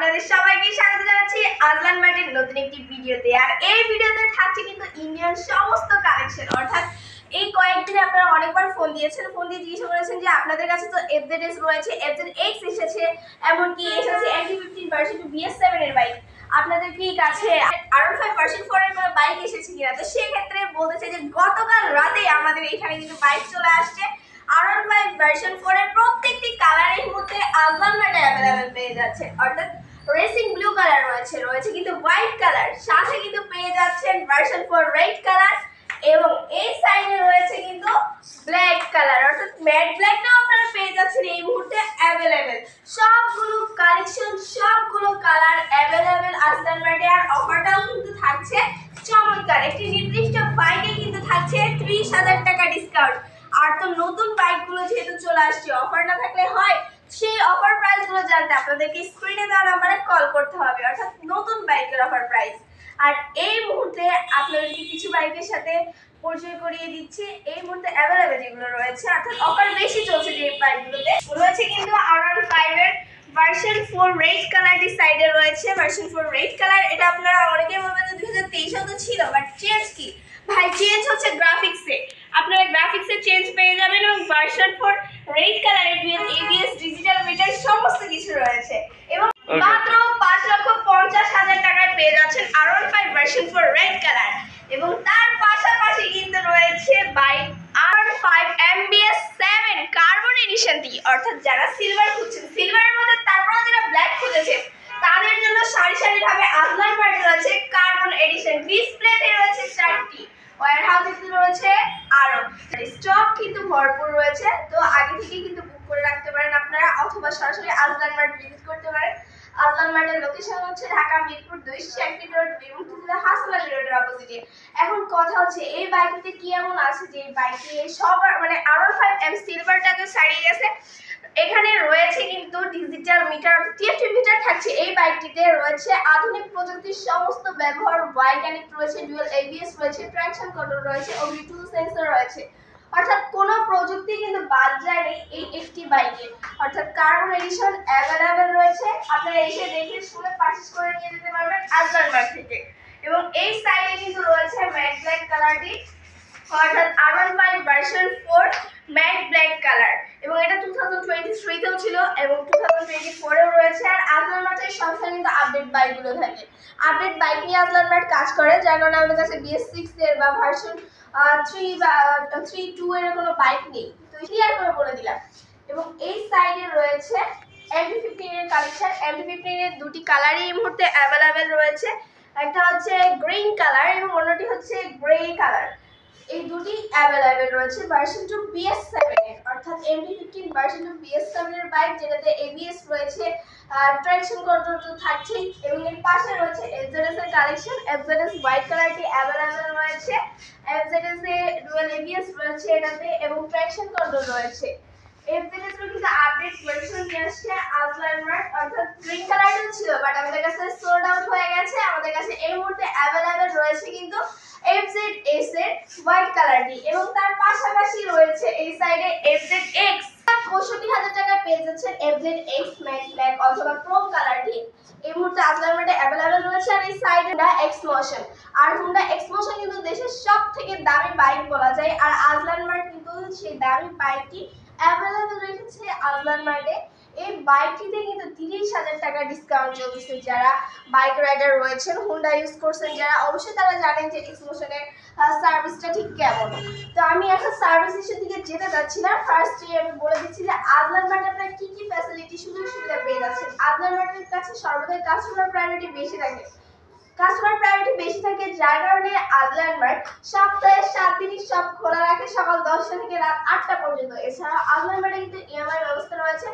আপনাদের সবাইকে স্বাগত জানাচ্ছি আজলান মার্টের নতুন একটি ভিডিওতে। আর এই ভিডিওতে থাকছে কিন্তু ইন্ডিয়ান সমস্ত কালেকশন। অর্থাৎ এই কয়েকদিনে আপনারা অনেকবার ফোন দিয়ে জিজ্ঞাসা করেছেন যে আপনাদের কাছে তো FZS রয়েছে, FZX এসেছে, এমনকি এসেছে MT-15 ভার্সন 2 BS7 এর বাইক। আপনাদের কি কাছে R15 ভার্সন 4 এর কোনো বাইক এসেছে কিনা? তো সেক্ষেত্রে বলতে চাই যে গতকাল রাতে আমাদের এখানে কিন্তু বাইক চলে আসছে। R15 ভার্সন 4 এর প্রত্যেকটি কালারের মধ্যে আজলান মার্টে अवेलेबल পেয়ে যাচ্ছে। অর্থাৎ রেসিং ব্লু কালার রয়েছে কিন্তু হোয়াইট কালার, সাথে কিন্তু পেয়ে যাচ্ছেন ভার্সন 4 রেড কালার, এবং এই সাইডে রয়েছে কিন্তু ব্ল্যাক কালার। অর্থাৎ ম্যাট ব্ল্যাকটাও আপনারা পেয়ে যাচ্ছেন এই মুহূর্তে अवेलेबल। সবগুলো কালেকশন, সবগুলো কালার अवेलेबल আজলান মার্টে। আর অফারটাও কিন্তু থাকছে চমৎকার। একটি নির্দিষ্ট বাইকে কিন্তু থাকছে 30,000 টাকা ডিসকাউন্ট। আর তো নতুন বাইকগুলো যেহেতু চলে আসছে, অফার না থাকলে হয়? সেই অফার প্রাইসগুলো জানতে আপনাদেরকে স্ক্রিনে দেওয়া নাম্বারে কল করতে হবে, অর্থাৎ নতুন বাইকের অফার প্রাইস। আর এই মুহূর্তে আপনাদেরকে কিছু বাইকের সাথে পরিচয় করিয়ে দিচ্ছি। এই মুহূর্তে অ্যাভেলেবেল যেগুলো রয়েছে, অর্থাৎ অফার বেশি চলছে যে বাইকগুলোতে রয়েছে কিন্তু R15 এর ভার্সন 4 রেড কালারটি সাইডে রয়েছে। ভার্সন 4 রেড কালার, এটা আপনারা অনেকেই বলবেন যে 2023 তো ছিল, বাট চেঞ্জ কি ভাই? চেঞ্জ হচ্ছে গ্রাফিক্সে। আপনারা গ্রাফিক্সে চেঞ্জ পেয়ে যাবেন, এবং ভার্সন 4 রেড কালারের ABS ডিজিটাল মিটার সমস্ত কিছু রয়েছে। এবং মাত্র 5,50,000 টাকায় পেয়ে যাচ্ছেন R15 ভার্সন 4 রেড কালার। এবং তার পাশাপাশি কিন্তু রয়েছে বাইক R5 MBS7 কার্বন এডিশনটি। অর্থাৎ যারা সিলভার খুঁজছেন, সিলভারের মধ্যে তারপরে যারা ব্ল্যাক খুঁজেছেন, তাদের জন্য সারি সারিভাবে আজলান মার্টে রয়েছে কার্বন এডিশন। ডিসপ্লেতে রয়েছে 4টি, ওয়্যার হাউসে রয়েছে আরো। স্টক কিন্তু ভরপুর রয়েছে, তো আগে থেকে কিন্তু বুক করে রাখতে পারেন আপনারা, অথবা সরাসরি আজলান মার্ট ভিজিট করতে পারেন। আজলান মার্টের লোকেশন হচ্ছে ঢাকা মিরপুর 2 রোড, বিমুক্তিতে হাসপাতাল রোডের অপোজিটে। এখন কথা হচ্ছে এই বাইকটিতে কি এমন আছে যে বাইকে সবার মানে R15 M সিলভারটাকে ছাড়িয়ে গেছে। এখানে রয়েছে কিন্তু ডিজিটাল মিটার, TFT মিটার থাকছে এই বাইকটিতে। রয়েছে আধুনিক প্রযুক্তির সমস্ত ব্যবহার, ওয়াইড কানেক্ট রয়েছে, ডুয়াল ABS রয়েছে, ট্র্যাকশন কন্ট্রোল রয়েছে, OBD2 সেন্সর রয়েছে। অর্থাৎ কোনো প্রযুক্তি কিন্তু বাদ যায়নি এই একটি বাইকে। অর্থাৎ কার্বন এডিশন अवेलेबल রয়েছে, আপনারা এসে দেখে শুনে পারচেজ করে নিয়ে যেতে পারবেন আজলান মার্ট থেকে। এবং এই সাইডে কিন্তু রয়েছে ম্যাট ব্ল্যাক কালারটি, অর্থাৎ R15 version 4 matte black colour. এবং এটা 2023 তেও ছিল এবং 2024 এও রয়েছে। আর আজলান মার্টের সবসময় কিন্তু আপডেট বাইকগুলো থাকে। আপডেট বাইক নিয়ে আজলান মার্ট কাজ করে, যার কারণে আমাদের কাছে BS6 এর বা ভার্সন 3 বা 3.2 এর কোনো বাইক নেই, তো ক্লিয়ার করে বলে দিলাম। এবং এই সাইডে রয়েছে MT-15 এর কালেকশন। MT-15 এর দুটি কালারই এই মুহূর্তে अवेलेबल রয়েছে, একটা হচ্ছে গ্রিন কালার এবং অন্যটি হচ্ছে গ্রে কালার। এই দুটি अवेलेबल রয়েছে ভার্সন 2 BS7 এর, অর্থাৎ MT-15 ভার্সন 2 BS7 এর বাইক, যেটাতে ABS রয়েছে, ট্র্যাকশন কন্ট্রোল তো থাকছেই। এবং এর পাশে রয়েছে FZS এর কালেকশন। FZS হোয়াইট কালারটি अवेलेबल রয়েছে। FZS এ ডুয়াল ABS রয়েছে এটাতে, এবং ট্র্যাকশন কন্ট্রোল রয়েছে। FZS এর কিন্তু আপডেট ভার্সন নিয়ে আসছে আজলান মার্ট। অর্থাৎ গ্রিন কালারটাও ছিল, বাট আমাদের কাছে সোল্ড আউট হয়ে গেছে। আমাদের কাছে এই মুহূর্তে अवेलेबल রয়েছে কিন্তু FZS এর হোয়াইট কালারটি, এবং তার পাশাপাশি রয়েছে এই সাইডে FZX। 65,000 টাকায় পেয়ে যাচ্ছেন FZX ম্যাট ব্ল্যাক অথবা ক্রোম কালারটি। এই মুহূর্তে আজলান মার্টে अवेलेबल রয়েছে। আর এই সাইডে Honda X-Motion, আর Honda X-Motion কিন্তু দেশের সবথেকে দামি বাইক বলা যায়। আর আজলান মার্ট কিন্তু সেই দামি বাইকটি अवेलेबल রেখেছে আজলান মার্টে। এই বাইকটিতে কিন্তু 30,000 টাকা ডিসকাউন্ট চলছে। যারা বাইক রাইডার রয়েছেন, হুন্ডা ইউজ করছেন যারা, অবশ্যই তারা জানেন যে X-Motion এর সার্ভিসটা ঠিক কেমন। তো আমি এখন সার্ভিস ইস্যুর দিকে যেতে যাচ্ছি না, ফার্স্টে আমি বলে দিচ্ছি যে আজলান মার্টে আপনারা কি কি ফ্যাসিলিটি, সুযোগ সুবিধা পেয়ে যাচ্ছেন। আজলান মার্টের কাছে সর্বদাই কাস্টমার প্রায়োরিটি বেশি থাকে, যার কারণে আজলান মার্ট সপ্তাহে 7 দিনই সব খোলা রাখে, সকাল 10টা থেকে রাত 8টা পর্যন্ত। এছাড়া আজলান মার্টে কিন্তু EMI ব্যবস্থা রয়েছে,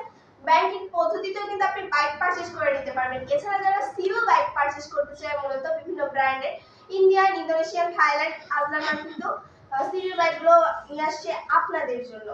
ব্যাংকিং পদ্ধতিতেও কিন্তু আপনি বাইক পারচেজ করে নিতে পারবেন। এছাড়া যারা সিভিল বাইক পারচেজ করতে চায়, মূলত বিভিন্ন ব্র্যান্ডের, Indian, Indonesian, Thailand, Azlan mart কিন্তু সিভিল বাইকগুলো নিয়ে আসছে আপনাদের জন্য।